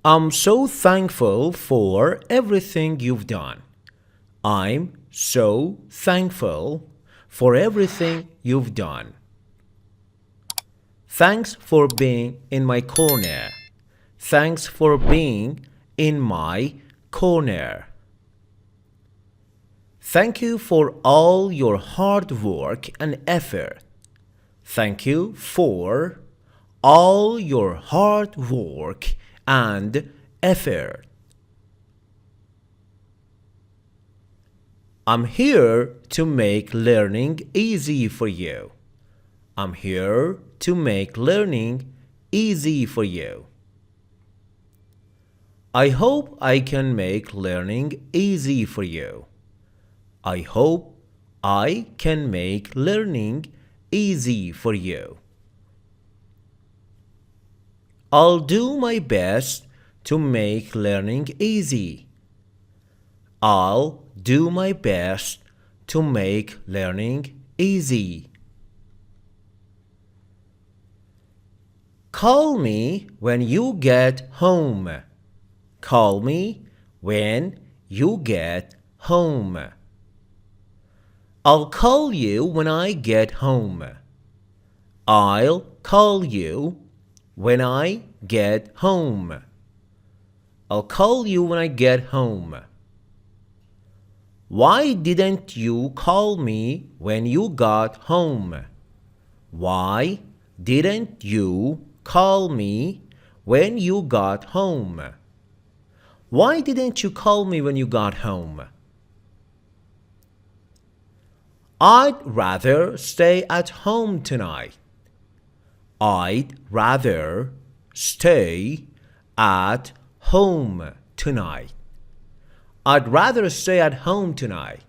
I'm so thankful for everything you've done. I'm so thankful for everything you've done. Thanks for being in my corner. Thanks for being in my corner. Thank you for all your hard work and effort. Thank you for all your hard work and effort. I'm here to make learning easy for you. I'm here to make learning easy for you. I hope I can make learning easy for you. I hope I can make learning easy for you. I'll do my best to make learning easy. I'll do my best to make learning easy. Call me when you get home. Call me when you get home. I'll call you when I get home. I'll call you when I get home. I'll call you when I get home. Why didn't you call me when you got home? Why didn't you call me when you got home? Why didn't you call me when you got home? I'd rather stay at home tonight. I'd rather stay at home tonight. I'd rather stay at home tonight.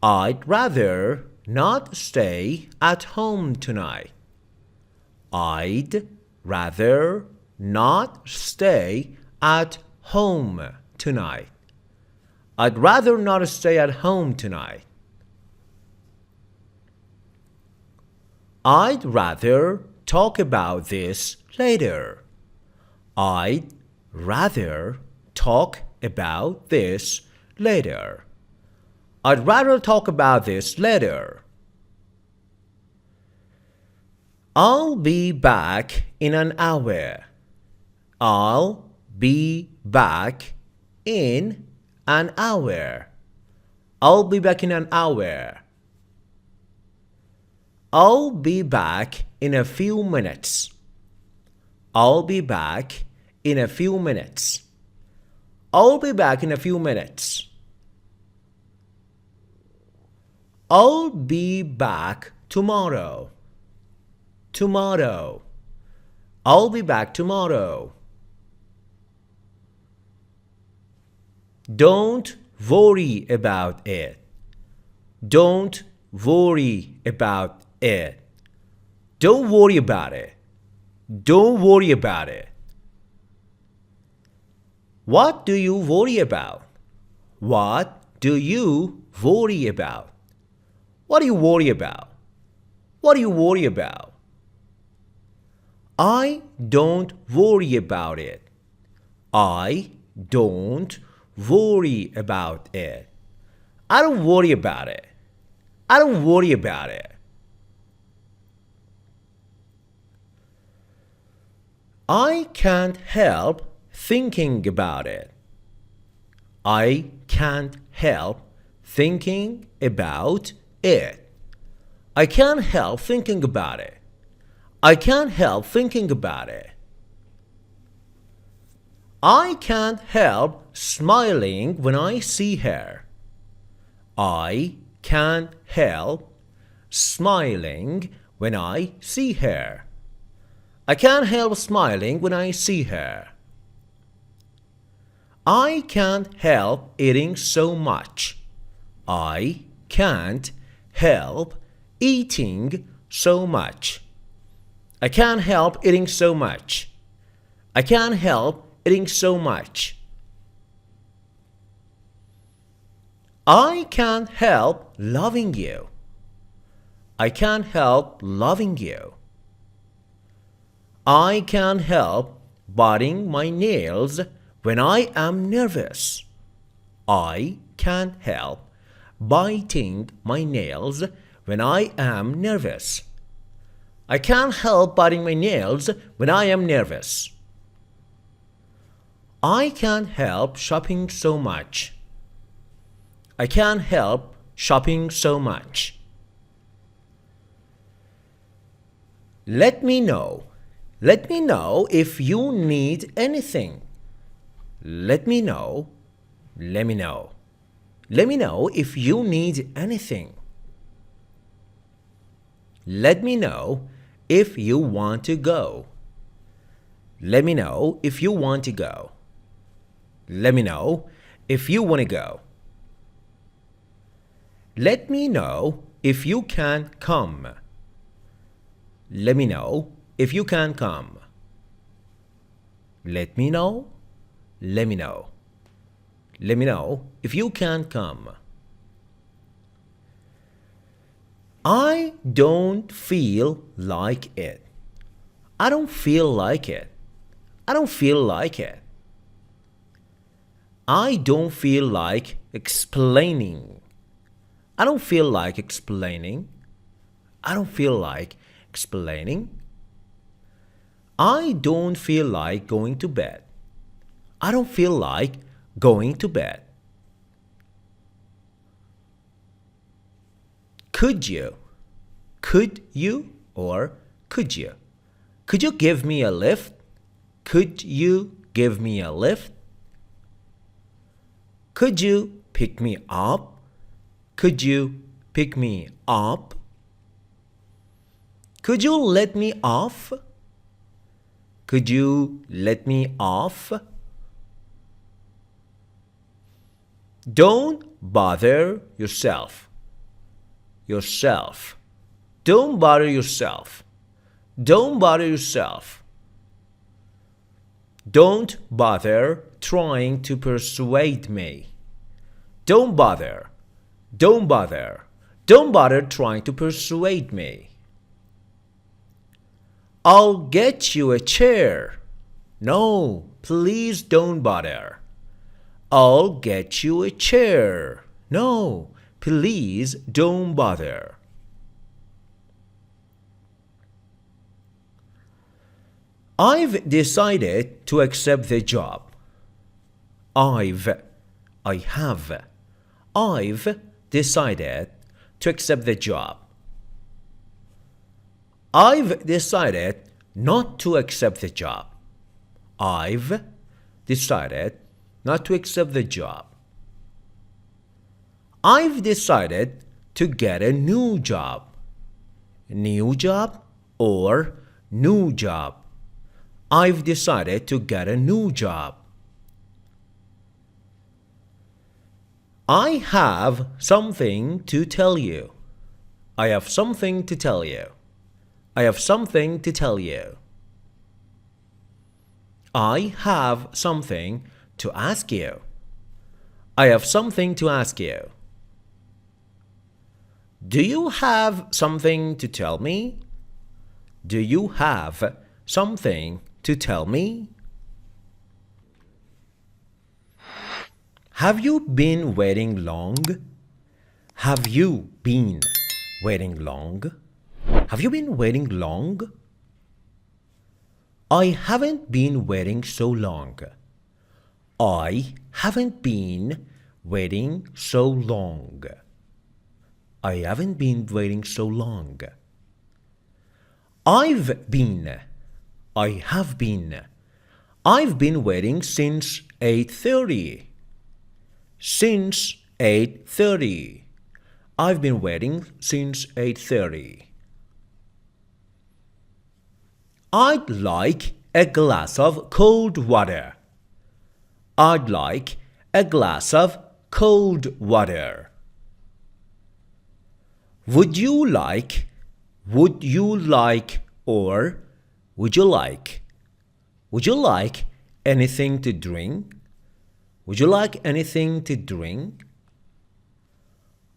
I'd rather not stay at home tonight. I'd rather not stay at home tonight. I'd rather not stay at home tonight. I'd rather talk about this later. I'd rather talk about this later. I'd rather talk about this later. I'll be back in an hour. I'll be back in an hour. I'll be back in an hour. I'll be back in a few minutes. I'll be back in a few minutes. I'll be back in a few minutes. I'll be back tomorrow. Tomorrow. I'll be back tomorrow. Don't worry about it. Don't worry about it. Don't worry about it. Don't worry about it. What do you worry about? What do you worry about? What do you worry about? What do you worry about? I don't worry about it. I don't worry about it. I don't worry about it. I don't worry about it. I can't help thinking about it. I can't help thinking about it. I can't help thinking about it. I can't help thinking about it. I can't help smiling when I see her. I can't help smiling when I see her. I can't help smiling when I see her. I can't help eating so much. I can't help eating so much. I can't help eating so much. I can't help eating so much. I can't help loving you. I can't help loving you. I can't help biting my nails when I am nervous. I can't help biting my nails when I am nervous. I can't help biting my nails when I am nervous. I can't help shopping so much. I can't help shopping so much. Let me know. Let me know if you need anything. Let me know. Let me know. Let me know if you need anything. Let me know if you want to go. Let me know if you want to go. Let me know if you want to go. Let me know if you can come. Let me know if you can come. Let me know. Let me know. Let me know if you can come. I don't feel like it. I don't feel like it. I don't feel like it. I don't feel like explaining. I don't feel like explaining. I don't feel like explaining. I don't feel like going to bed. I don't feel like going to bed. Could you? Could you or could you? Could you give me a lift? Could you give me a lift? Could you pick me up? Could you pick me up? Could you let me off? Could you let me off? Don't bother yourself. Yourself. Don't bother yourself. Don't bother yourself. Don't bother trying to persuade me. Don't bother. Don't bother. Don't bother trying to persuade me. I'll get you a chair. No, please don't bother. I'll get you a chair. No, please don't bother. I've decided to accept the job. I have. I've decided to accept the job. I've decided not to accept the job. I've decided not to accept the job. I've decided to get a new job. New job or new job. I've decided to get a new job. I have something to tell you. I have something to tell you. I have something to tell you. I have something to ask you. I have something to ask you. Do you have something to tell me? Do you have something to tell me? Have you been waiting long? Have you been waiting long? Have you been waiting long? I haven't been waiting so long. I haven't been waiting so long. I haven't been waiting so long. I've been. I have been. I've been waiting since 8:30. Since 8:30. I've been waiting since 8:30. I'd like a glass of cold water. I'd like a glass of cold water. Would you like, or would you like? Would you like anything to drink? Would you like anything to drink?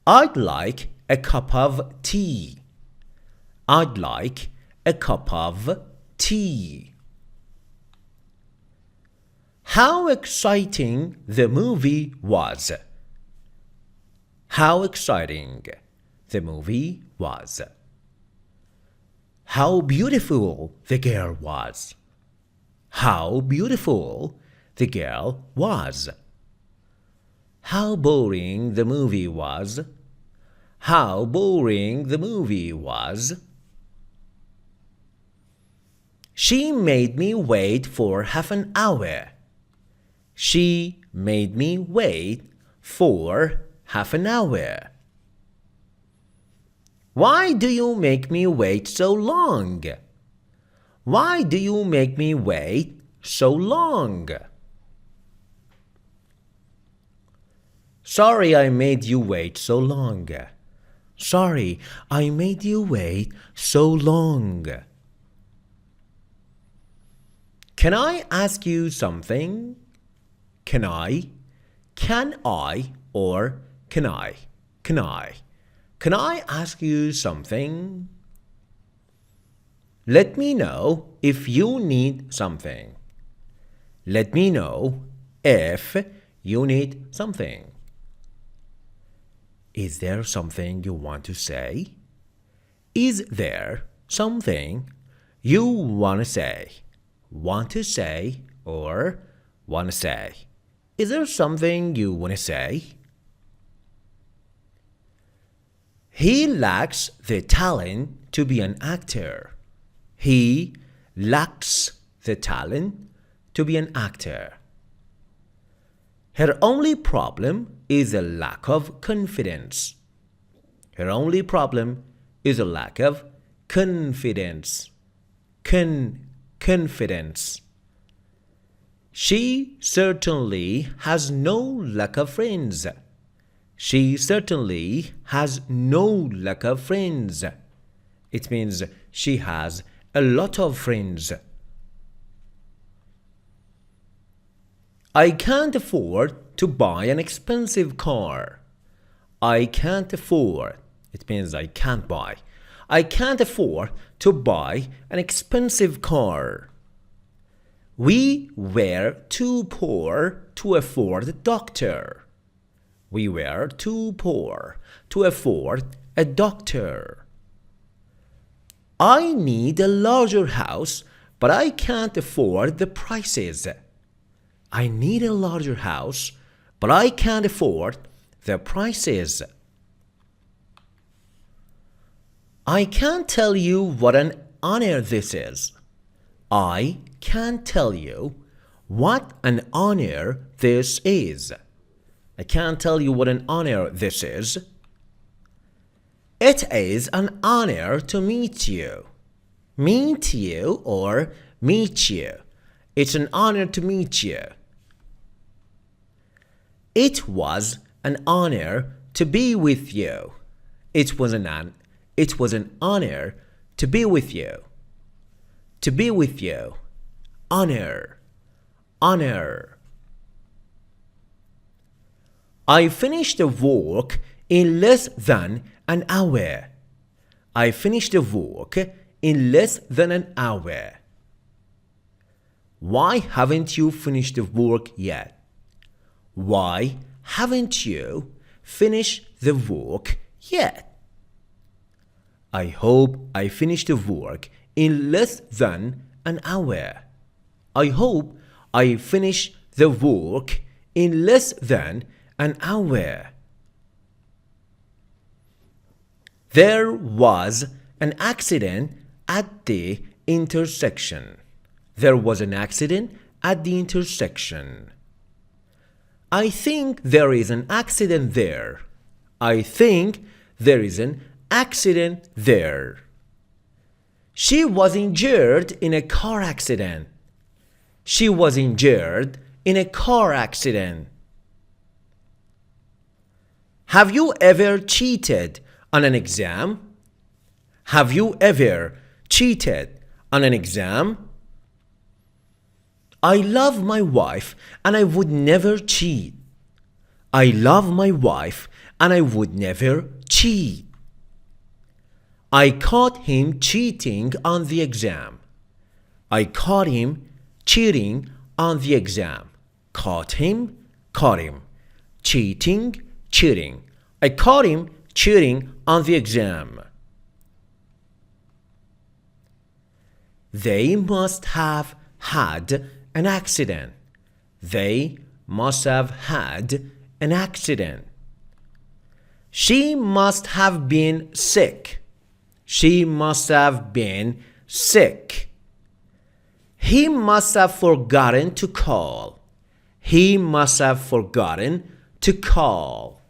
I'd like a cup of tea. I'd like a cup of tea. How exciting the movie was. How exciting the movie was. How beautiful the girl was. How beautiful the girl was. How boring the movie was. How boring the movie was. She made me wait for half an hour. She made me wait for half an hour. Why do you make me wait so long? Why do you make me wait so long? Sorry I made you wait so long. Sorry I made you wait so long. Can I ask you something? Can I? Can I or can I? Can I? Can I ask you something? Let me know if you need something. Let me know if you need something. Is there something you want to say? Is there something you want to say? Want to say or want to say? Is there something you want to say? He lacks the talent to be an actor. He lacks the talent to be an actor. Her only problem is a lack of confidence. Her only problem is a lack of confidence. Confidence. She certainly has no lack of friends. She certainly has no lack of friends. It means she has a lot of friends. I can't afford to buy an expensive car. I can't afford. It means I can't buy. I can't afford to buy an expensive car. We were too poor to afford a doctor. We were too poor to afford a doctor. I need a larger house, but I can't afford the prices. I need a larger house, but I can't afford the prices. I can't tell you what an honor this is. I can't tell you what an honor this is. I can't tell you what an honor this is. It is an honor to meet you. Meet you or meet you. It's an honor to meet you. It was an honor to be with you. It was an honor to be with you. To be with you. Honor. Honor. I finished the work in less than an hour. I finished the work in less than an hour. Why haven't you finished the work yet? Why haven't you finished the work yet? I hope I finish the work in less than an hour. I hope I finish the work in less than an hour. There was an accident at the intersection. There was an accident at the intersection. I think there is an accident there. I think there is an accident there. She was injured in a car accident. She was injured in a car accident. Have you ever cheated on an exam? Have you ever cheated on an exam? I love my wife and I would never cheat. I love my wife and I would never cheat. I caught him cheating on the exam. I caught him cheating on the exam. caught him, caught him. Cheating, cheating. I caught him cheating on the exam. They must have had an accident. They must have had an accident. She must have been sick. She must have been sick. He must have forgotten to call. He must have forgotten to call.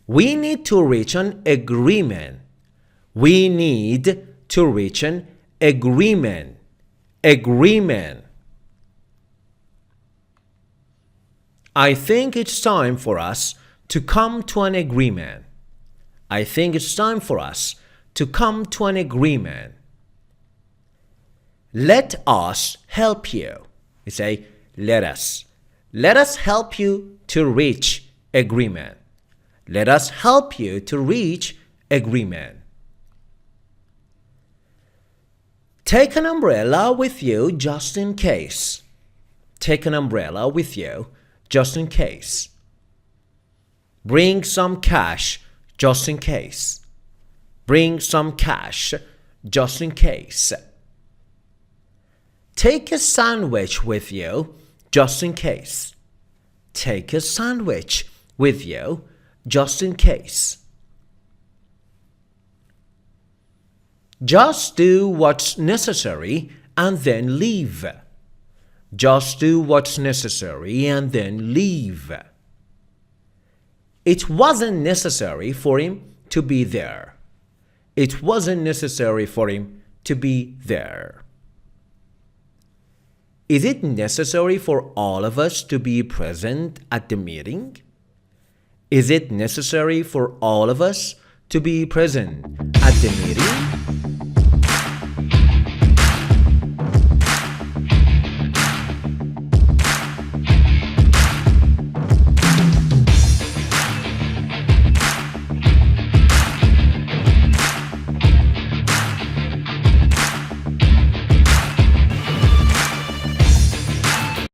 We need to reach an agreement. We need to reach an agreement. Agreement. I think it's time for us to come to an agreement. I think it's time for us to come to an agreement. Let us help you. We say, let us. Let us help you to reach agreement. Let us help you to reach agreement. Take an umbrella with you just in case. Take an umbrella with you just in case. Bring some cash just in case. Bring some cash just in case. Take a sandwich with you just in case. Take a sandwich with you just in case. Just do what's necessary and then leave. Just do what's necessary and then leave. It wasn't necessary for him to be there. It wasn't necessary for him to be there. Is it necessary for all of us to be present at the meeting? Is it necessary for all of us to be present at the meeting?